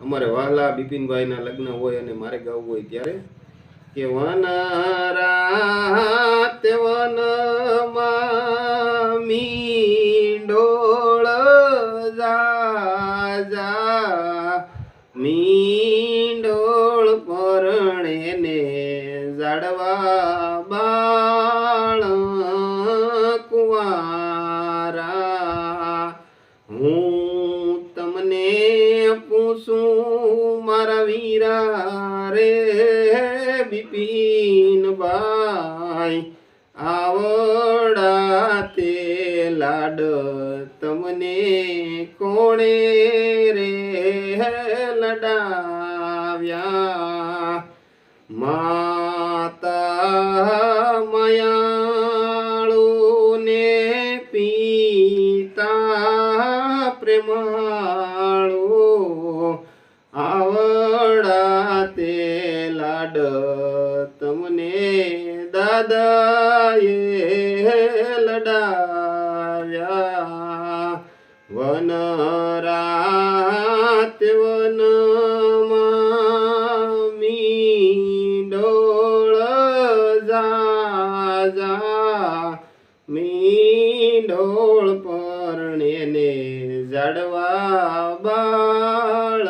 અમારે વહાલા બિપિનભાઈના લગ્ન હોય અને મારે ગાવું હોય ત્યારે કે વન રાત વનમાં મીંડોળ જા મીંડોળ પરણે ને ઝાડવા બાળ કુંવારા હું તમને પૂછું મારા વીરા રે બિપિનભાઈ આવડા તે લાડ તમને કોણે રે લડાવ્યા માતા મયાળુ ને પિતા પ્રેમાળુ આવડા તે લાડ તમને દાદાએ લડાવ્યા વન રાત વનમાં મીંડોળ જા મીંડોળ પરણે ને ઝાડવા બાળ